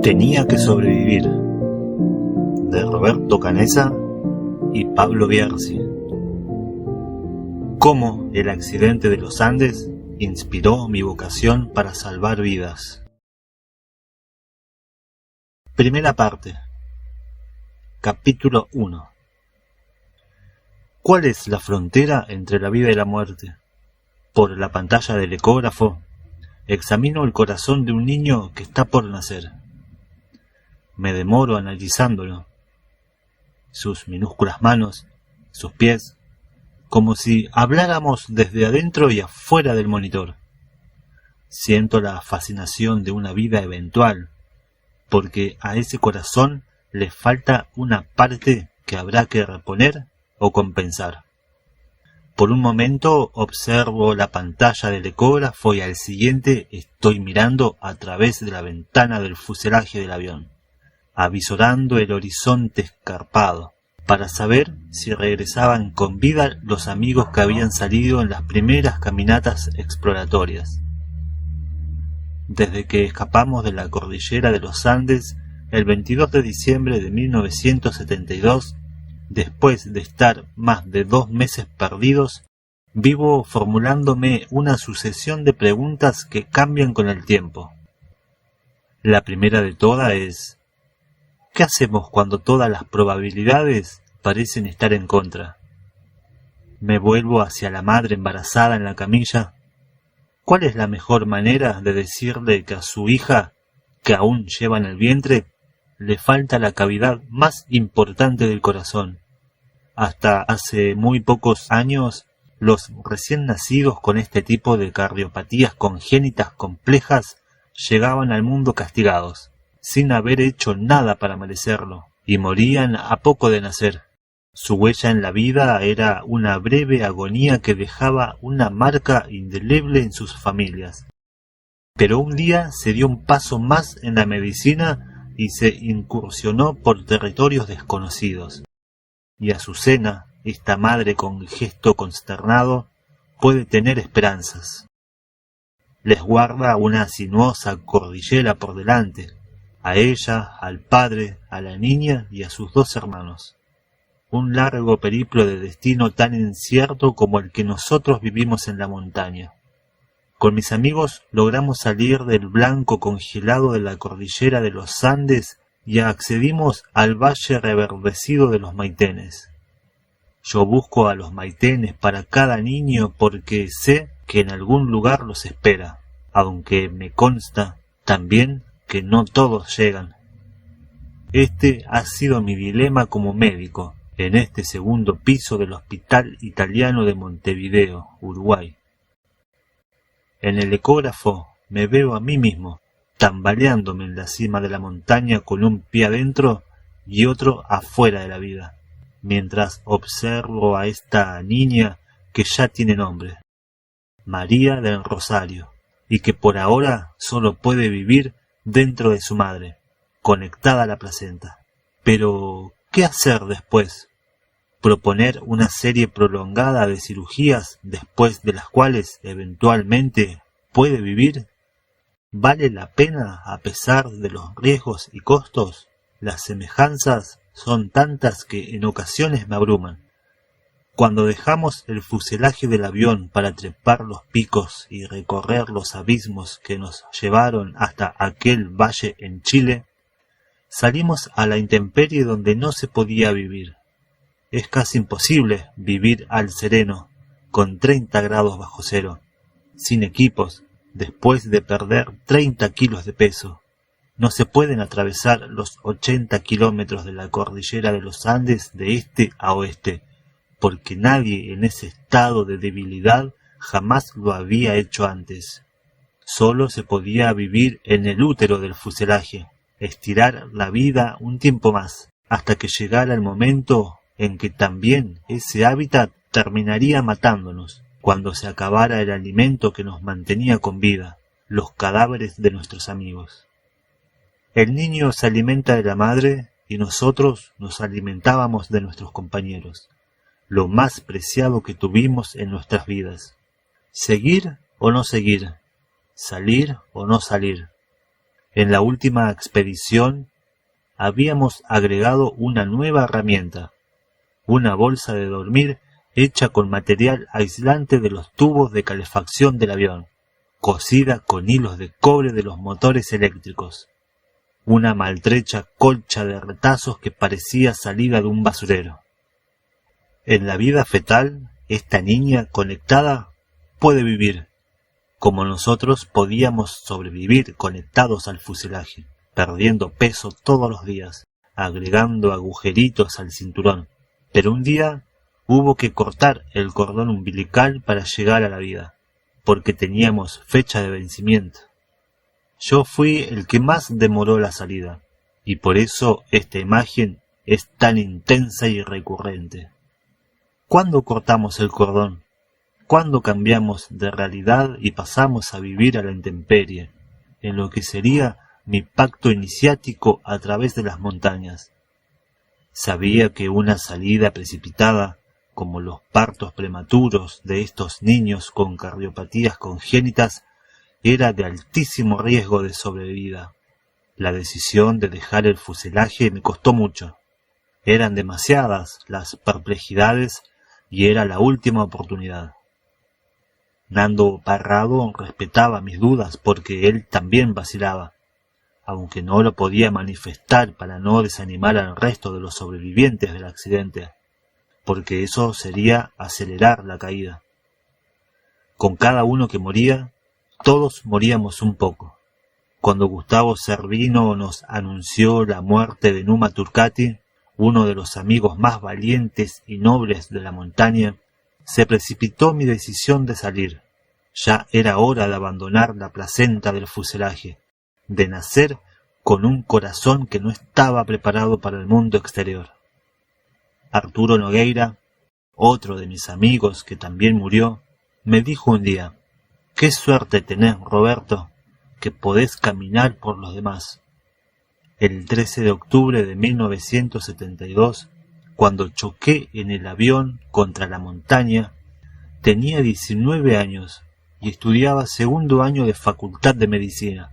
Tenía que sobrevivir, de Roberto Canessa y Pablo Bierzi. Cómo el accidente de los Andes inspiró mi vocación para salvar vidas. Primera parte. Capítulo 1. ¿Cuál es la frontera entre la vida y la muerte? Por la pantalla del ecógrafo, examino el corazón de un niño que está por nacer. Me demoro analizándolo. Sus minúsculas manos, sus pies, como si habláramos desde adentro y afuera del monitor. Siento la fascinación de una vida eventual, porque a ese corazón le falta una parte que habrá que reponer o compensar. Por un momento observo la pantalla del ecógrafo y al siguiente estoy mirando a través de la ventana del fuselaje del avión, avisorando el horizonte escarpado, para saber si regresaban con vida los amigos que habían salido en las primeras caminatas exploratorias. Desde que escapamos de la cordillera de los Andes el 22 de diciembre de 1972, después de estar más de 2 meses perdidos, vivo formulándome una sucesión de preguntas que cambian con el tiempo. La primera de todas es: ¿qué hacemos cuando todas las probabilidades parecen estar en contra? Me vuelvo hacia la madre embarazada en la camilla. ¿Cuál es la mejor manera de decirle que a su hija, que aún lleva en el vientre, le falta la cavidad más importante del corazón? Hasta hace muy pocos años, los recién nacidos con este tipo de cardiopatías congénitas complejas llegaban al mundo castigados, sin haber hecho nada para merecerlo, y morían a poco de nacer. Su huella en la vida era una breve agonía que dejaba una marca indeleble en sus familias. Pero un día se dio un paso más en la medicina y se incursionó por territorios desconocidos. Y Azucena, esta madre con gesto consternado, puede tener esperanzas. Les guarda una sinuosa cordillera por delante, a ella, al padre, a la niña y a sus 2 hermanos. Un largo periplo de destino tan incierto como el que nosotros vivimos en la montaña. Con mis amigos logramos salir del blanco congelado de la cordillera de los Andes y accedimos al valle reverdecido de los Maitenes. Yo busco a los Maitenes para cada niño porque sé que en algún lugar los espera, aunque me consta también que no todos llegan. Este ha sido mi dilema como médico en este segundo piso del Hospital Italiano de Montevideo, Uruguay. En el ecógrafo me veo a mí mismo, tambaleándome en la cima de la montaña con un pie adentro y otro afuera de la vida, mientras observo a esta niña que ya tiene nombre, María del Rosario, y que por ahora solo puede vivir dentro de su madre, conectada a la placenta. Pero, ¿qué hacer después? ¿Proponer una serie prolongada de cirugías después de las cuales eventualmente puede vivir? ¿Vale la pena a pesar de los riesgos y costos? Las semejanzas son tantas que en ocasiones me abruman. Cuando dejamos el fuselaje del avión para trepar los picos y recorrer los abismos que nos llevaron hasta aquel valle en Chile, salimos a la intemperie donde no se podía vivir. Es casi imposible vivir al sereno, con 30 grados bajo cero, sin equipos, después de perder 30 kilos de peso. No se pueden atravesar los 80 kilómetros de la cordillera de los Andes de este a oeste, porque nadie en ese estado de debilidad jamás lo había hecho antes. Solo se podía vivir en el útero del fuselaje, estirar la vida un tiempo más, hasta que llegara el momento en que también ese hábitat terminaría matándonos, cuando se acabara el alimento que nos mantenía con vida, los cadáveres de nuestros amigos. El niño se alimenta de la madre y nosotros nos alimentábamos de nuestros compañeros, lo más preciado que tuvimos en nuestras vidas. ¿Seguir o no seguir? ¿Salir o no salir? En la última expedición habíamos agregado una nueva herramienta, una bolsa de dormir hecha con material aislante de los tubos de calefacción del avión, cosida con hilos de cobre de los motores eléctricos, una maltrecha colcha de retazos que parecía salida de un basurero. En la vida fetal, esta niña conectada puede vivir, como nosotros podíamos sobrevivir conectados al fuselaje, perdiendo peso todos los días, agregando agujeritos al cinturón. Pero un día hubo que cortar el cordón umbilical para llegar a la vida, porque teníamos fecha de vencimiento. Yo fui el que más demoró la salida, y por eso esta imagen es tan intensa y recurrente. ¿Cuándo cortamos el cordón? ¿Cuándo cambiamos de realidad y pasamos a vivir a la intemperie, en lo que sería mi pacto iniciático a través de las montañas? Sabía que una salida precipitada, como los partos prematuros de estos niños con cardiopatías congénitas, era de altísimo riesgo de sobrevida. La decisión de dejar el fuselaje me costó mucho. Eran demasiadas las perplejidades y era la última oportunidad. Nando Parrado respetaba mis dudas porque él también vacilaba, aunque no lo podía manifestar para no desanimar al resto de los sobrevivientes del accidente, porque eso sería acelerar la caída. Con cada uno que moría, todos moríamos un poco. Cuando Gustavo Cervino nos anunció la muerte de Numa Turcati, uno de los amigos más valientes y nobles de la montaña, se precipitó mi decisión de salir. Ya era hora de abandonar la placenta del fuselaje, de nacer con un corazón que no estaba preparado para el mundo exterior. Arturo Nogueira, otro de mis amigos que también murió, me dijo un día: «Qué suerte tenés, Roberto, que podés caminar por los demás». El 13 de octubre de 1972, cuando choqué en el avión contra la montaña, tenía 19 años y estudiaba segundo año de Facultad de Medicina.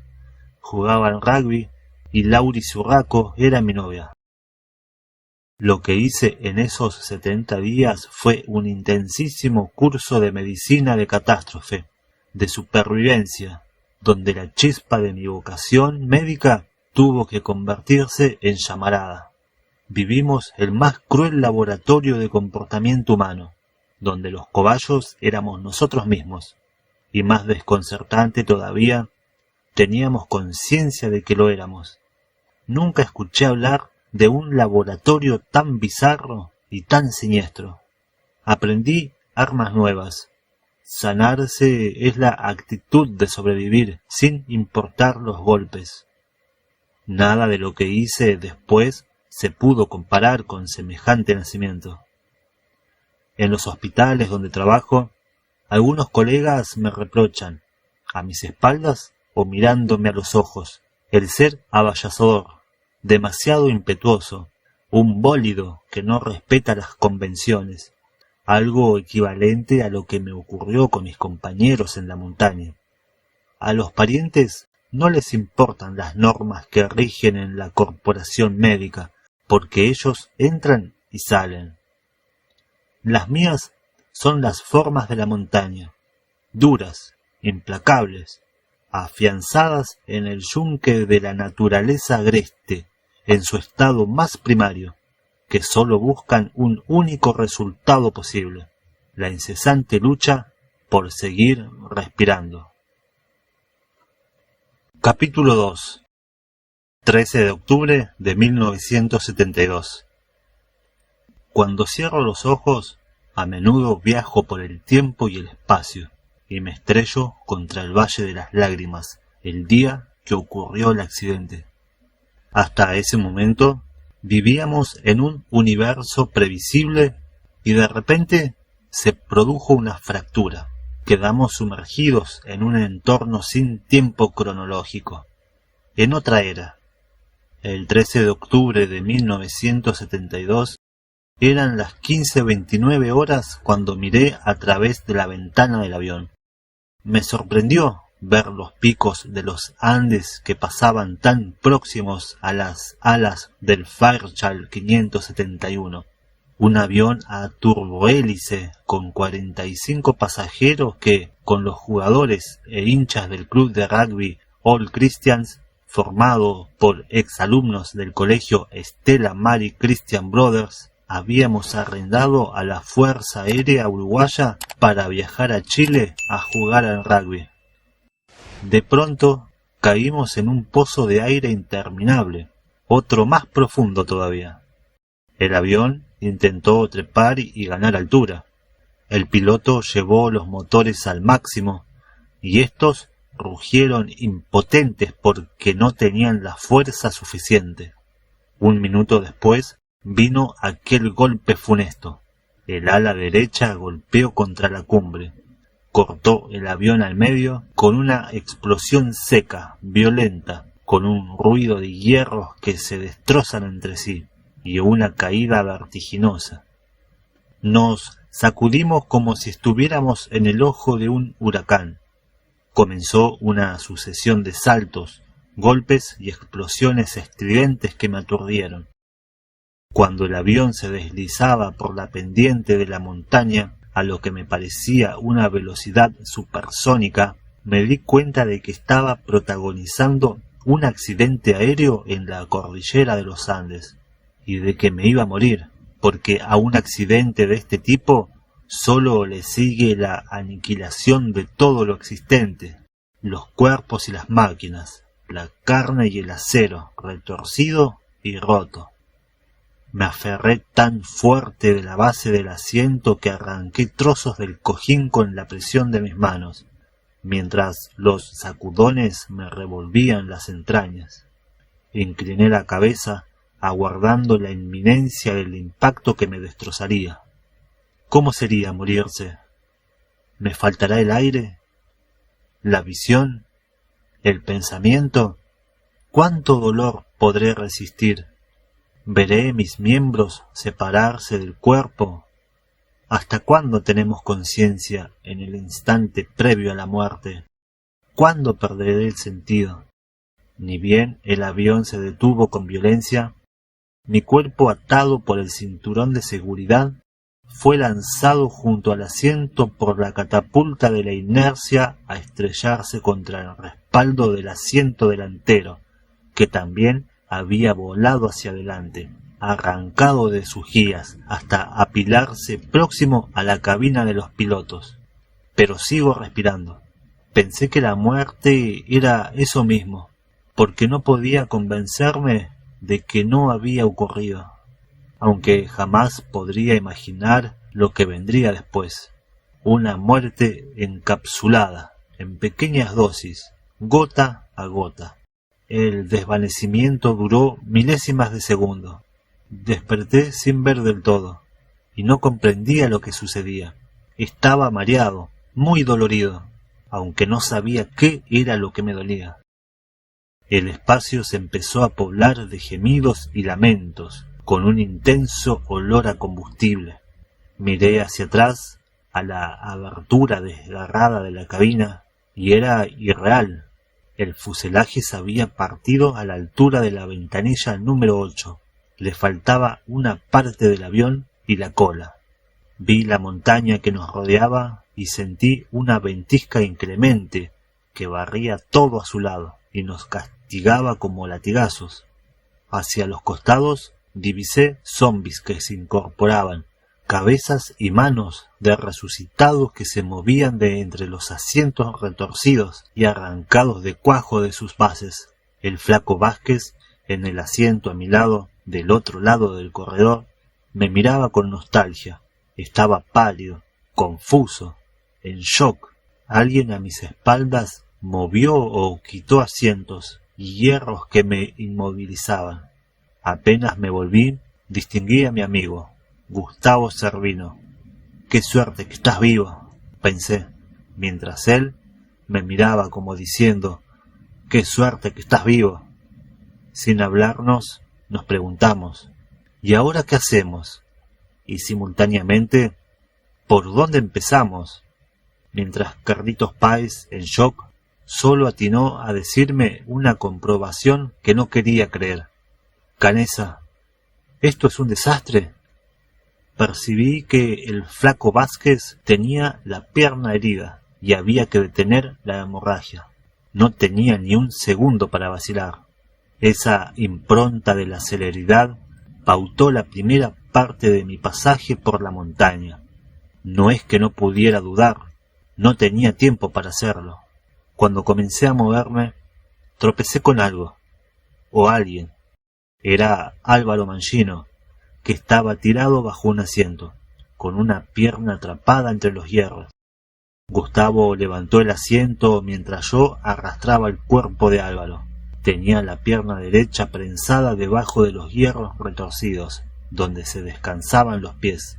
Jugaba al rugby y Lauri Zurraco era mi novia. Lo que hice en esos 70 días fue un intensísimo curso de medicina de catástrofe, de supervivencia, donde la chispa de mi vocación médica tuvo que convertirse en llamarada. Vivimos el más cruel laboratorio de comportamiento humano, donde los cobayos éramos nosotros mismos, y más desconcertante todavía, teníamos conciencia de que lo éramos. Nunca escuché hablar de un laboratorio tan bizarro y tan siniestro. Aprendí armas nuevas. Sanarse es la actitud de sobrevivir sin importar los golpes. Nada de lo que hice después se pudo comparar con semejante nacimiento. En los hospitales donde trabajo, algunos colegas me reprochan, a mis espaldas o mirándome a los ojos, el ser abayazador, demasiado impetuoso, un bólido que no respeta las convenciones, algo equivalente a lo que me ocurrió con mis compañeros en la montaña. A los parientes no les importan las normas que rigen en la corporación médica, porque ellos entran y salen. Las mías son las formas de la montaña, duras, implacables, afianzadas en el yunque de la naturaleza agreste, en su estado más primario, que sólo buscan un único resultado posible, la incesante lucha por seguir respirando. Capítulo 2. 13 de octubre de 1972. Cuando cierro los ojos, a menudo viajo por el tiempo y el espacio, y me estrello contra el Valle de las Lágrimas, el día que ocurrió el accidente. Hasta ese momento, vivíamos en un universo previsible y de repente se produjo una fractura. Quedamos sumergidos en un entorno sin tiempo cronológico, en otra era. El 13 de octubre de 1972 eran las 15:29 horas cuando miré a través de la ventana del avión. Me sorprendió ver los picos de los Andes que pasaban tan próximos a las alas del Fairchild 571. Un avión a turbohélice con 45 pasajeros que, con los jugadores e hinchas del club de rugby All Christians, formado por exalumnos del colegio Stella Maris Christian Brothers, habíamos arrendado a la Fuerza Aérea Uruguaya para viajar a Chile a jugar al rugby. De pronto caímos en un pozo de aire interminable, otro más profundo todavía. El avión intentó trepar y ganar altura. El piloto llevó los motores al máximo y estos rugieron impotentes porque no tenían la fuerza suficiente. Un minuto después vino aquel golpe funesto. El ala derecha golpeó contra la cumbre. Cortó el avión al medio con una explosión seca, violenta, con un ruido de hierros que se destrozan entre sí y una caída vertiginosa. Nos sacudimos como si estuviéramos en el ojo de un huracán. Comenzó una sucesión de saltos, golpes y explosiones estridentes que me aturdieron. Cuando el avión se deslizaba por la pendiente de la montaña a lo que me parecía una velocidad supersónica, me di cuenta de que estaba protagonizando un accidente aéreo en la cordillera de los Andes y de que me iba a morir, porque a un accidente de este tipo solo le sigue la aniquilación de todo lo existente, los cuerpos y las máquinas, la carne y el acero, retorcido y roto. Me aferré tan fuerte de la base del asiento que arranqué trozos del cojín con la presión de mis manos, mientras los sacudones me revolvían las entrañas. Incliné la cabeza, aguardando la inminencia del impacto que me destrozaría. ¿Cómo sería morirse? ¿Me faltará el aire? ¿La visión? ¿El pensamiento? ¿Cuánto dolor podré resistir? ¿Veré mis miembros separarse del cuerpo? ¿Hasta cuándo tenemos conciencia en el instante previo a la muerte? ¿Cuándo perderé el sentido? Ni bien el avión se detuvo con violencia, mi cuerpo atado por el cinturón de seguridad fue lanzado junto al asiento por la catapulta de la inercia a estrellarse contra el respaldo del asiento delantero, que también había volado hacia adelante, arrancado de sus guías hasta apilarse próximo a la cabina de los pilotos. Pero sigo respirando. Pensé que la muerte era eso mismo, porque no podía convencerme de que no había ocurrido, aunque jamás podría imaginar lo que vendría después. Una muerte encapsulada, en pequeñas dosis, gota a gota. El desvanecimiento duró milésimas de segundo. Desperté sin ver del todo, y no comprendía lo que sucedía. Estaba mareado, muy dolorido, aunque no sabía qué era lo que me dolía. El espacio se empezó a poblar de gemidos y lamentos, con un intenso olor a combustible. Miré hacia atrás, a la abertura desgarrada de la cabina, y era irreal. El fuselaje se había partido a la altura de la ventanilla número 8. Le faltaba una parte del avión y la cola. Vi la montaña que nos rodeaba y sentí una ventisca inclemente que barría todo a su lado y nos castigaba como latigazos. Hacia los costados divisé zombis que se incorporaban, cabezas y manos de resucitados que se movían de entre los asientos retorcidos y arrancados de cuajo de sus bases. El flaco Vázquez, en el asiento a mi lado, del otro lado del corredor, me miraba con nostalgia. Estaba pálido, confuso, en shock. Alguien a mis espaldas movió o quitó asientos y hierros que me inmovilizaban. Apenas me volví, distinguí a mi amigo, Gustavo Servino. «¡Qué suerte que estás vivo!», pensé, mientras él me miraba como diciendo «¡Qué suerte que estás vivo!». Sin hablarnos, nos preguntamos «¿Y ahora qué hacemos?», y simultáneamente «¿Por dónde empezamos?», mientras Carlitos Páez, en shock, solo atinó a decirme una comprobación que no quería creer. «Canesa, ¿esto es un desastre?» Percibí que el flaco Vázquez tenía la pierna herida y había que detener la hemorragia. No tenía ni un segundo para vacilar. Esa impronta de la celeridad pautó la primera parte de mi pasaje por la montaña. No es que no pudiera dudar, no tenía tiempo para hacerlo. Cuando comencé a moverme, tropecé con algo, o alguien. Era Álvaro Mangino, que estaba tirado bajo un asiento, con una pierna atrapada entre los hierros. Gustavo levantó el asiento mientras yo arrastraba el cuerpo de Álvaro. Tenía la pierna derecha prensada debajo de los hierros retorcidos, donde se descansaban los pies.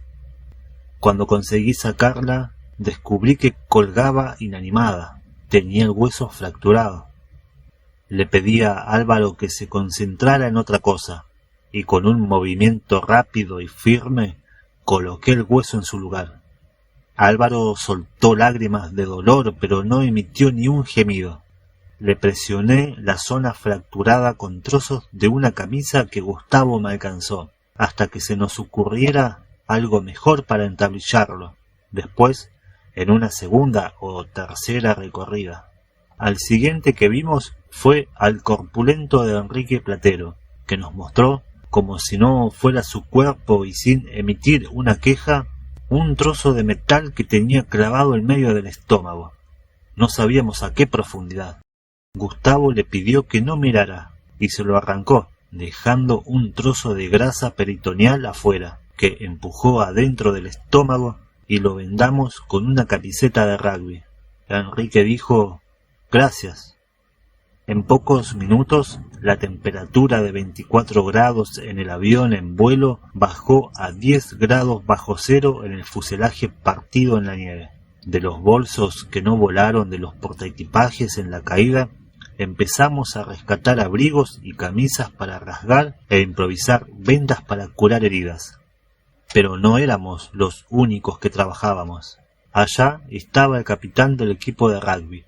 Cuando conseguí sacarla, descubrí que colgaba inanimada. Tenía el hueso fracturado. Le pedí a Álvaro que se concentrara en otra cosa, y con un movimiento rápido y firme coloqué el hueso en su lugar. Álvaro soltó lágrimas de dolor, pero no emitió ni un gemido. Le presioné la zona fracturada con trozos de una camisa que Gustavo me alcanzó, hasta que se nos ocurriera algo mejor para entablillarlo, después en una segunda o tercera recorrida. Al siguiente que vimos fue al corpulento de Enrique Platero, que nos mostró, como si no fuera su cuerpo y sin emitir una queja, un trozo de metal que tenía clavado en medio del estómago. No sabíamos a qué profundidad. Gustavo le pidió que no mirara, y se lo arrancó, dejando un trozo de grasa peritoneal afuera, que empujó adentro del estómago y lo vendamos con una camiseta de rugby. Enrique dijo: «Gracias». En pocos minutos, la temperatura de 24 grados en el avión en vuelo bajó a 10 grados bajo cero en el fuselaje partido en la nieve. De los bolsos que no volaron de los portaequipajes en la caída, empezamos a rescatar abrigos y camisas para rasgar e improvisar vendas para curar heridas. Pero no éramos los únicos que trabajábamos. Allá estaba el capitán del equipo de rugby,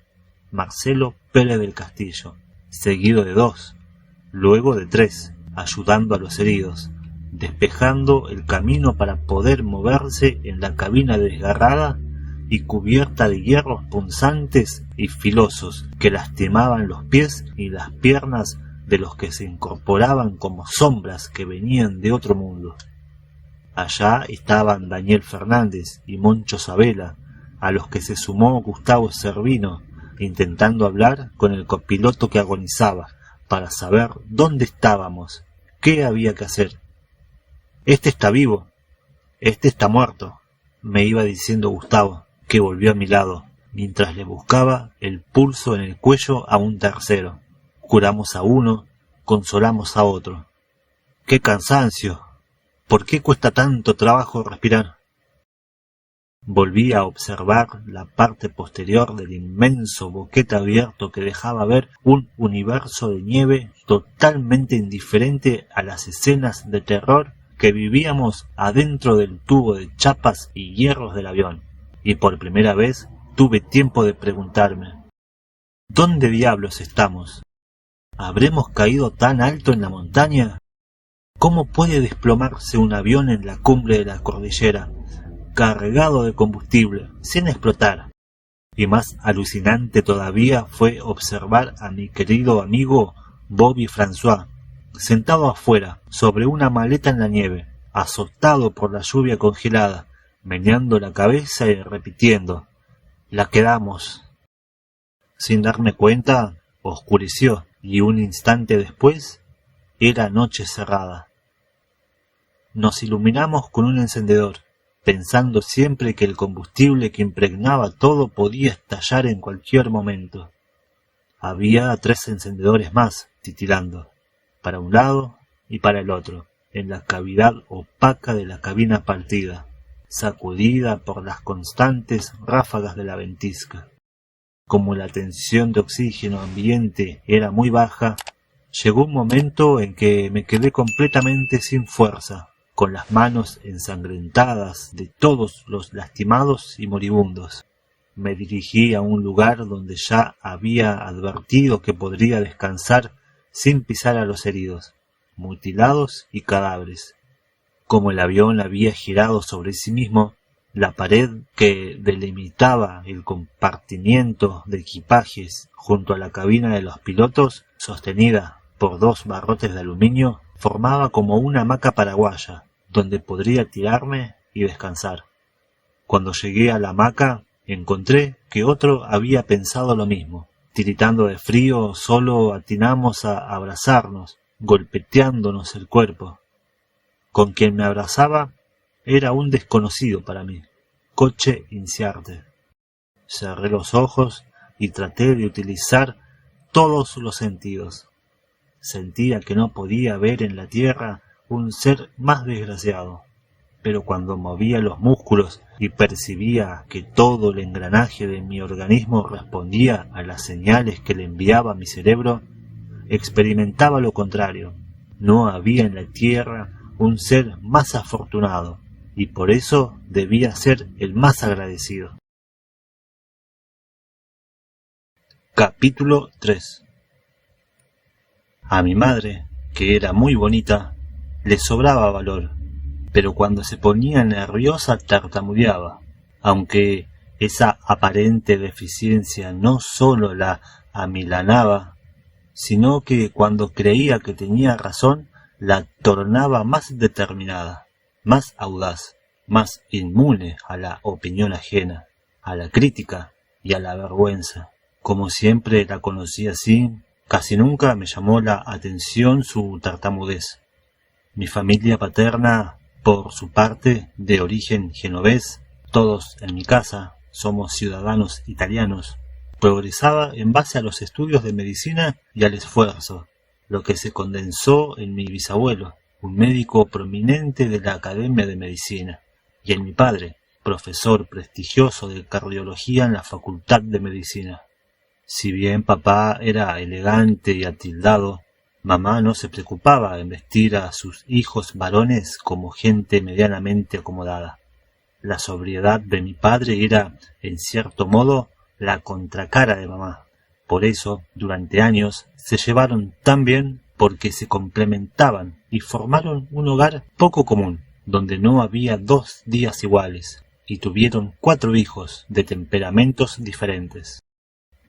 Marcelo Pérez del Castillo, seguido de 2, luego de 3, ayudando a los heridos, despejando el camino para poder moverse en la cabina desgarrada y cubierta de hierros punzantes y filosos que lastimaban los pies y las piernas de los que se incorporaban como sombras que venían de otro mundo. Allá estaban Daniel Fernández y Moncho Sabela, a los que se sumó Gustavo Servino, intentando hablar con el copiloto que agonizaba, para saber dónde estábamos, qué había que hacer. «Este está vivo, este está muerto», me iba diciendo Gustavo, que volvió a mi lado, mientras le buscaba el pulso en el cuello a un tercero. Curamos a uno, consolamos a otro. «¡Qué cansancio! ¿Por qué cuesta tanto trabajo respirar?». Volví a observar la parte posterior del inmenso boquete abierto que dejaba ver un universo de nieve totalmente indiferente a las escenas de terror que vivíamos adentro del tubo de chapas y hierros del avión, y por primera vez tuve tiempo de preguntarme: ¿dónde diablos estamos? ¿Habremos caído tan alto en la montaña? ¿Cómo puede desplomarse un avión en la cumbre de la cordillera, cargado de combustible, sin explotar? Y más alucinante todavía fue observar a mi querido amigo Bobby François, sentado afuera, sobre una maleta en la nieve, azotado por la lluvia congelada, meneando la cabeza y repitiendo: «La quedamos». Sin darme cuenta, oscureció, y un instante después era noche cerrada. Nos iluminamos con un encendedor, pensando siempre que el combustible que impregnaba todo podía estallar en cualquier momento. Había 3 encendedores más titilando, para un lado y para el otro, en la cavidad opaca de la cabina partida, sacudida por las constantes ráfagas de la ventisca. Como la tensión de oxígeno ambiente era muy baja, llegó un momento en que me quedé completamente sin fuerza, con las manos ensangrentadas de todos los lastimados y moribundos. me dirigí a un lugar donde ya había advertido que podría descansar sin pisar a los heridos, mutilados y cadáveres. Como el avión había girado sobre sí mismo, la pared que delimitaba el compartimiento de equipajes junto a la cabina de los pilotos, sostenida por 2 barrotes de aluminio, formaba como una hamaca paraguaya, donde podría tirarme y descansar. Cuando llegué a la hamaca, encontré que otro había pensado lo mismo. Tiritando de frío, solo atinamos a abrazarnos, golpeteándonos el cuerpo. Con quien me abrazaba era un desconocido para mí, Coche Inciarte. Cerré los ojos y traté de utilizar todos los sentidos. Sentía que no podía ver en la tierra un ser más desgraciado, pero cuando movía los músculos y percibía que todo el engranaje de mi organismo respondía a las señales que le enviaba mi cerebro, experimentaba lo contrario. No había en la tierra un ser más afortunado, y por eso debía ser el más agradecido. Capítulo 3. A mi madre, que era muy bonita, le sobraba valor, pero cuando se ponía nerviosa tartamudeaba, aunque esa aparente deficiencia no sólo la amilanaba, sino que cuando creía que tenía razón, la tornaba más determinada, más audaz, más inmune a la opinión ajena, a la crítica y a la vergüenza. Como siempre la conocí así, casi nunca me llamó la atención su tartamudez. Mi familia paterna, por su parte, de origen genovés, todos en mi casa somos ciudadanos italianos, progresaba en base a los estudios de medicina y al esfuerzo, lo que se condensó en mi bisabuelo, un médico prominente de la Academia de Medicina, y en mi padre, profesor prestigioso de cardiología en la Facultad de Medicina. Si bien papá era elegante y atildado, mamá no se preocupaba en vestir a sus hijos varones como gente medianamente acomodada. La sobriedad de mi padre era, en cierto modo, la contracara de mamá. Por eso, durante años, se llevaron tan bien porque se complementaban y formaron un hogar poco común, donde no había 2 días iguales, y tuvieron 4 hijos de temperamentos diferentes.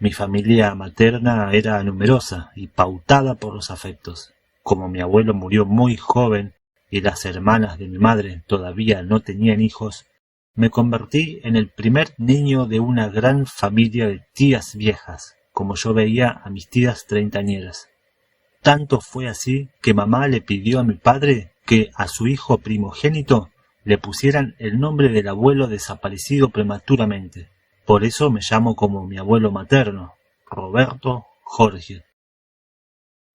Mi familia materna era numerosa y pautada por los afectos. Como mi abuelo murió muy joven y las hermanas de mi madre todavía no tenían hijos, me convertí en el primer niño de una gran familia de tías viejas, como yo veía a mis tías treintañeras. Tanto fue así que mamá le pidió a mi padre que a su hijo primogénito le pusieran el nombre del abuelo desaparecido prematuramente. Por eso me llamo como mi abuelo materno, Roberto Jorge.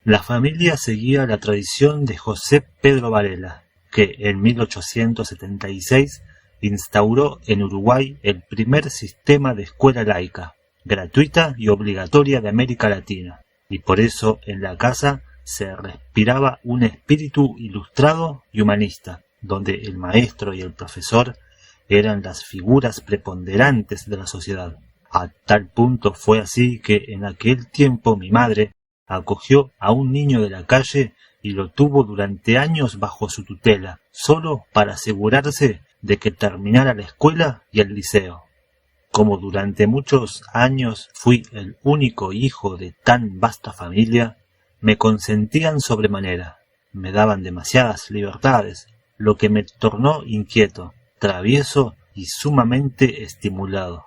La familia seguía la tradición de José Pedro Varela, que en 1876 instauró en Uruguay el primer sistema de escuela laica, gratuita y obligatoria de América Latina, y por eso en la casa se respiraba un espíritu ilustrado y humanista, donde el maestro y el profesor eran las figuras preponderantes de la sociedad. A tal punto fue así que en aquel tiempo mi madre acogió a un niño de la calle y lo tuvo durante años bajo su tutela, solo para asegurarse de que terminara la escuela y el liceo. Como durante muchos años fui el único hijo de tan vasta familia, me consentían sobremanera, me daban demasiadas libertades, lo que me tornó inquieto, travieso y sumamente estimulado.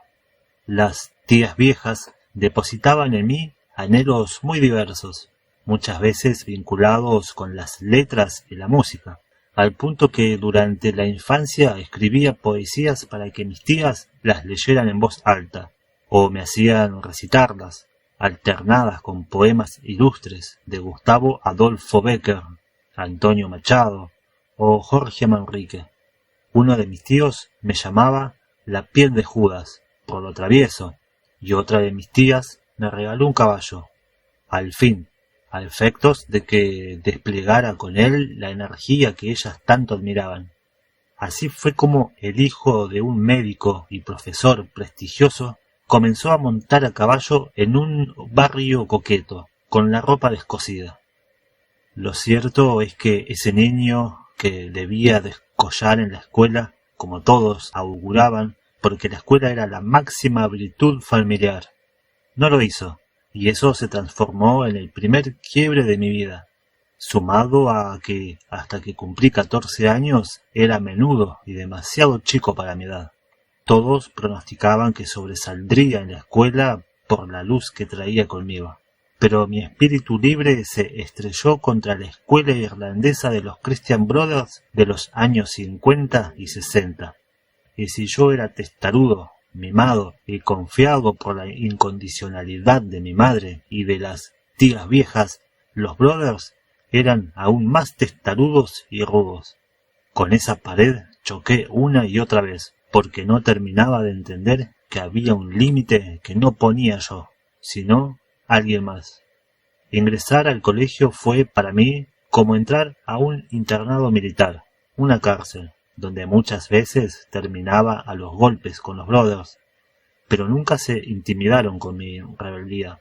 Las tías viejas depositaban en mí anhelos muy diversos, muchas veces vinculados con las letras y la música, al punto que durante la infancia escribía poesías para que mis tías las leyeran en voz alta, o me hacían recitarlas, alternadas con poemas ilustres de Gustavo Adolfo Bécquer, Antonio Machado o Jorge Manrique. Uno de mis tíos me llamaba la piel de Judas, por lo travieso, y otra de mis tías me regaló un caballo, al fin, a efectos de que desplegara con él la energía que ellas tanto admiraban. Así fue como el hijo de un médico y profesor prestigioso comenzó a montar a caballo en un barrio coqueto, con la ropa descosida. Lo cierto es que ese niño que debía descollar en la escuela, como todos auguraban, porque la escuela era la máxima virtud familiar, no lo hizo, y eso se transformó en el primer quiebre de mi vida, sumado a que hasta que cumplí 14 años era menudo y demasiado chico para mi edad. Todos pronosticaban que sobresaldría en la escuela por la luz que traía conmigo, pero mi espíritu libre se estrelló contra la escuela irlandesa de los Christian Brothers de los años 50 y 60. Y si yo era testarudo, mimado y confiado por la incondicionalidad de mi madre y de las tías viejas, los Brothers eran aún más testarudos y rudos. Con esa pared choqué una y otra vez, porque no terminaba de entender que había un límite que no ponía yo, sino alguien más. Ingresar al colegio fue para mí como entrar a un internado militar, una cárcel, donde muchas veces terminaba a los golpes con los Brothers, pero nunca se intimidaron con mi rebeldía.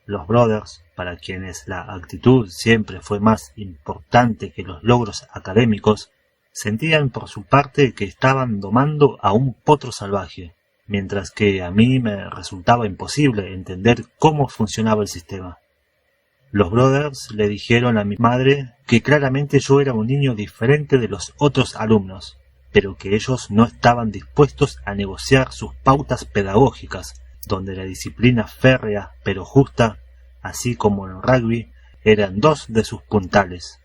Los Brothers, para quienes la actitud siempre fue más importante que los logros académicos, sentían por su parte que estaban domando a un potro salvaje, mientras que a mí me resultaba imposible entender cómo funcionaba el sistema. Los Brothers le dijeron a mi madre que claramente yo era un niño diferente de los otros alumnos, pero que ellos no estaban dispuestos a negociar sus pautas pedagógicas, donde la disciplina férrea pero justa, así como el rugby, eran dos de sus puntales.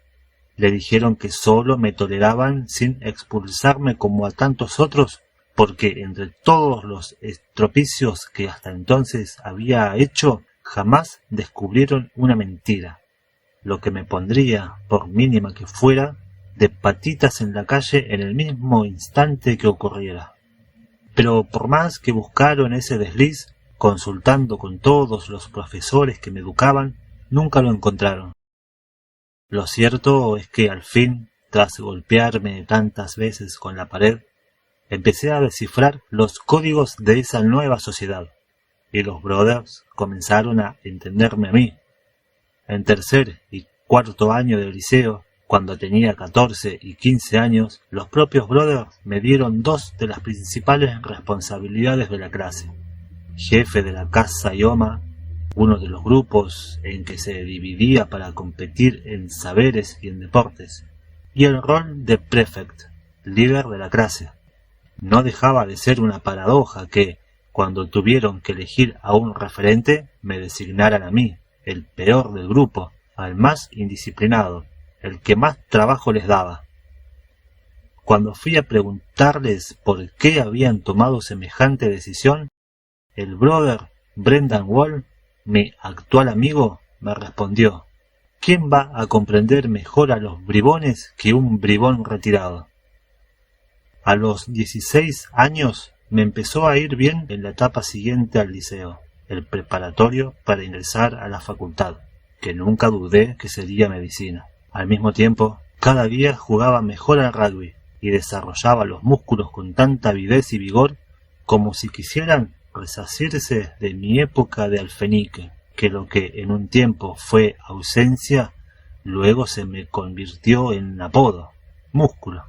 Le dijeron que solo me toleraban sin expulsarme como a tantos otros, porque entre todos los estropicios que hasta entonces había hecho, jamás descubrieron una mentira, lo que me pondría, por mínima que fuera, de patitas en la calle en el mismo instante que ocurriera. Pero por más que buscaron ese desliz, consultando con todos los profesores que me educaban, nunca lo encontraron. Lo cierto es que al fin, tras golpearme tantas veces con la pared, empecé a descifrar los códigos de esa nueva sociedad, y los Brothers comenzaron a entenderme a mí. En tercer y cuarto año del liceo, cuando tenía 14 y 15 años, los propios Brothers me dieron dos de las principales responsabilidades de la clase: jefe de la casa Ioma, uno de los grupos en que se dividía para competir en saberes y en deportes, y el rol de prefect, líder de la clase. No dejaba de ser una paradoja que, cuando tuvieron que elegir a un referente, me designaran a mí, el peor del grupo, al más indisciplinado, el que más trabajo les daba. Cuando fui a preguntarles por qué habían tomado semejante decisión, el brother Brendan Wall, mi actual amigo, me respondió: ¿quién va a comprender mejor a los bribones que un bribón retirado? A los 16 años me empezó a ir bien en la etapa siguiente al liceo, el preparatorio para ingresar a la facultad, que nunca dudé que sería medicina. Al mismo tiempo, cada día jugaba mejor al rugby y desarrollaba los músculos con tanta avidez y vigor como si quisieran resarcirse de mi época de alfenique, que lo que en un tiempo fue ausencia, luego se me convirtió en apodo, músculo.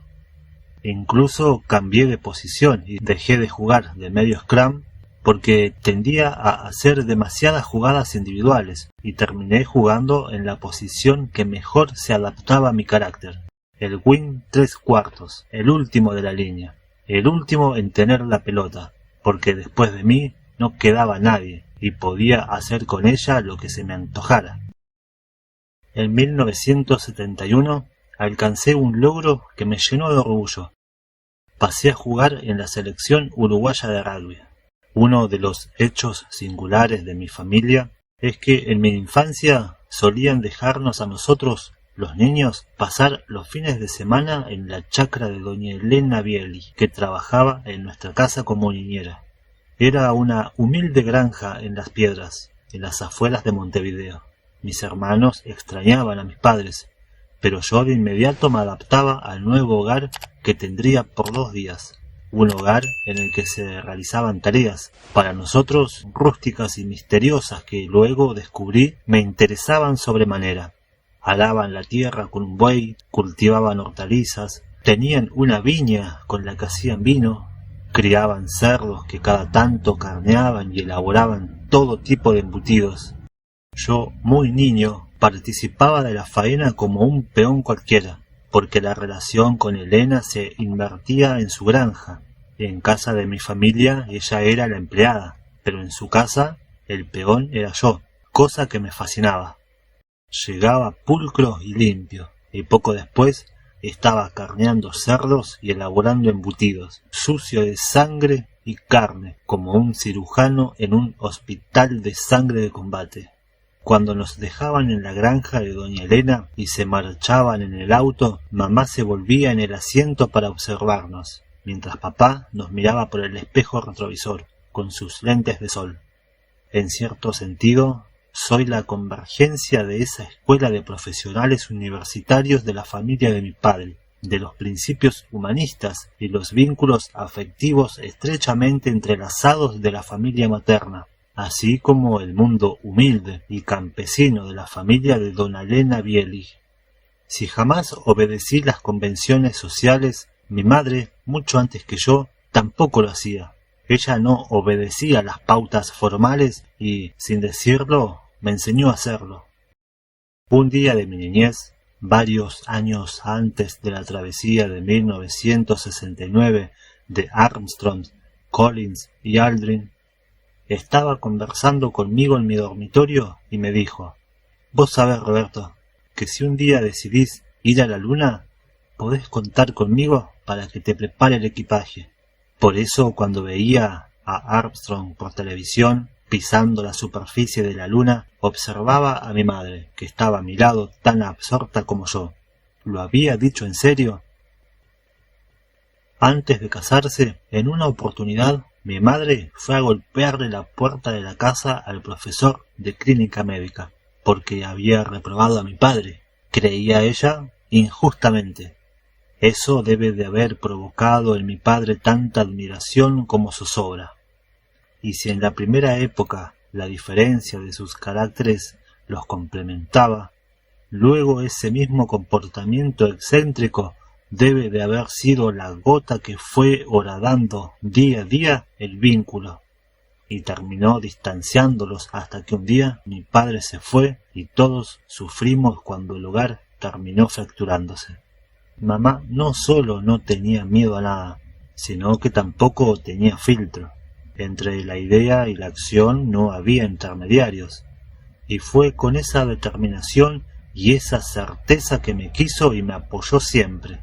Incluso cambié de posición y dejé de jugar de medio scrum porque tendía a hacer demasiadas jugadas individuales y terminé jugando en la posición que mejor se adaptaba a mi carácter, el wing 3/4, el último de la línea, el último en tener la pelota, porque después de mí no quedaba nadie y podía hacer con ella lo que se me antojara. En 1971 alcancé un logro que me llenó de orgullo. Pasé a jugar en la selección uruguaya de rugby. Uno de los hechos singulares de mi familia es que en mi infancia solían dejarnos a nosotros, los niños, pasar los fines de semana en la chacra de doña Elena Bieli, que trabajaba en nuestra casa como niñera. Era una humilde granja en Las Piedras, en las afueras de Montevideo. Mis hermanos extrañaban a mis padres, pero yo de inmediato me adaptaba al nuevo hogar que tendría por 2 días. un hogar en el que se realizaban tareas, para nosotros rústicas y misteriosas, que luego descubrí me interesaban sobremanera. Araban la tierra con un buey, cultivaban hortalizas, tenían una viña con la que hacían vino, criaban cerdos que cada tanto carneaban y elaboraban todo tipo de embutidos. Yo, muy niño, participaba de la faena como un peón cualquiera, porque la relación con Elena se invertía en su granja. En casa de mi familia ella era la empleada, pero en su casa el peón era yo, cosa que me fascinaba. Llegaba pulcro y limpio, y poco después estaba carneando cerdos y elaborando embutidos, sucio de sangre y carne, como un cirujano en un hospital de sangre de combate. Cuando nos dejaban en la granja de doña Elena y se marchaban en el auto, mamá se volvía en el asiento para observarnos, mientras papá nos miraba por el espejo retrovisor, con sus lentes de sol. En cierto sentido, soy la convergencia de esa escuela de profesionales universitarios de la familia de mi padre, de los principios humanistas y los vínculos afectivos estrechamente entrelazados de la familia materna, así como el mundo humilde y campesino de la familia de dona Elena Bielich. Si jamás obedecí las convenciones sociales, mi madre, mucho antes que yo, tampoco lo hacía. Ella no obedecía las pautas formales y, sin decirlo, me enseñó a hacerlo. Un día de mi niñez, varios años antes de la travesía de 1969 de Armstrong, Collins y Aldrin, estaba conversando conmigo en mi dormitorio y me dijo: «Vos sabés, Roberto, que si un día decidís ir a la luna, podés contar conmigo para que te prepare el equipaje». Por eso, cuando veía a Armstrong por televisión pisando la superficie de la luna, observaba a mi madre, que estaba a mi lado tan absorta como yo. ¿Lo había dicho en serio? Antes de casarse, en una oportunidad, mi madre fue a golpearle la puerta de la casa al profesor de clínica médica, porque había reprobado a mi padre, creía ella, injustamente. Eso debe de haber provocado en mi padre tanta admiración como zozobra. Y si en la primera época la diferencia de sus caracteres los complementaba, luego ese mismo comportamiento excéntrico debe de haber sido la gota que fue horadando día a día el vínculo, y terminó distanciándolos hasta que un día mi padre se fue y todos sufrimos cuando el hogar terminó fracturándose. Mamá no solo no tenía miedo a nada, sino que tampoco tenía filtro. Entre la idea y la acción no había intermediarios, y fue con esa determinación y esa certeza que me quiso y me apoyó siempre.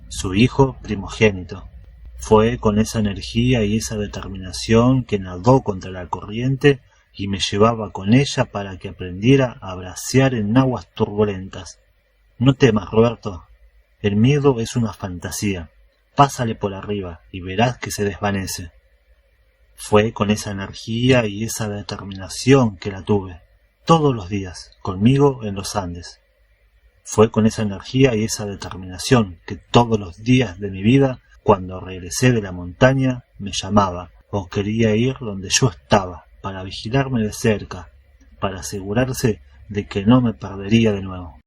Su hijo primogénito. Fue con esa energía y esa determinación que nadó contra la corriente y me llevaba con ella para que aprendiera a bracear en aguas turbulentas. No temas, Roberto. El miedo es una fantasía. Pásale por arriba y verás que se desvanece. Fue con esa energía y esa determinación que la tuve, todos los días, conmigo en los Andes. Fue con esa energía y esa determinación que todos los días de mi vida, cuando regresé de la montaña, me llamaba o quería ir donde yo estaba, para vigilarme de cerca, para asegurarse de que no me perdería de nuevo.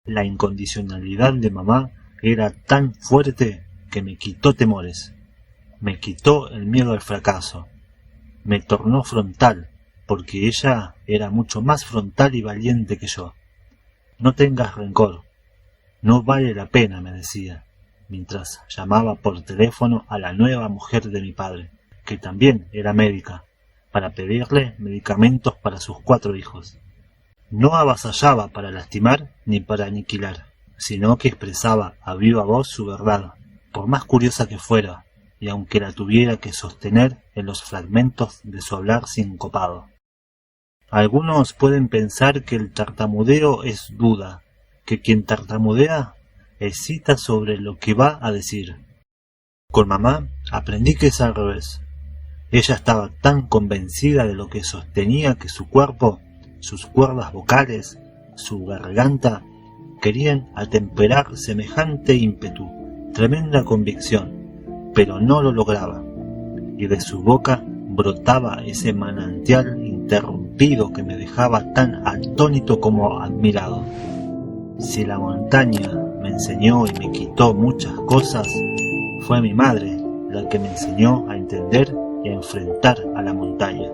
La incondicionalidad de mamá era tan fuerte que me quitó temores. Me quitó el miedo al fracaso. Me tornó frontal, porque ella era mucho más frontal y valiente que yo. No tengas rencor. No vale la pena, me decía, mientras llamaba por teléfono a la nueva mujer de mi padre, que también era médica, para pedirle medicamentos para sus 4 hijos. No avasallaba para lastimar ni para aniquilar, sino que expresaba a viva voz su verdad, por más curiosa que fuera, y aunque la tuviera que sostener en los fragmentos de su hablar sincopado. Algunos pueden pensar que el tartamudeo es duda, que quien tartamudea hesita sobre lo que va a decir. Con mamá aprendí que es al revés. Ella estaba tan convencida de lo que sostenía que su cuerpo, sus cuerdas vocales, su garganta, querían atemperar semejante ímpetu, tremenda convicción, pero no lo lograba, y de su boca brotaba ese manantial interrumpido que me dejaba tan atónito como admirado. Si la montaña me enseñó y me quitó muchas cosas, fue mi madre la que me enseñó a entender y a enfrentar a la montaña.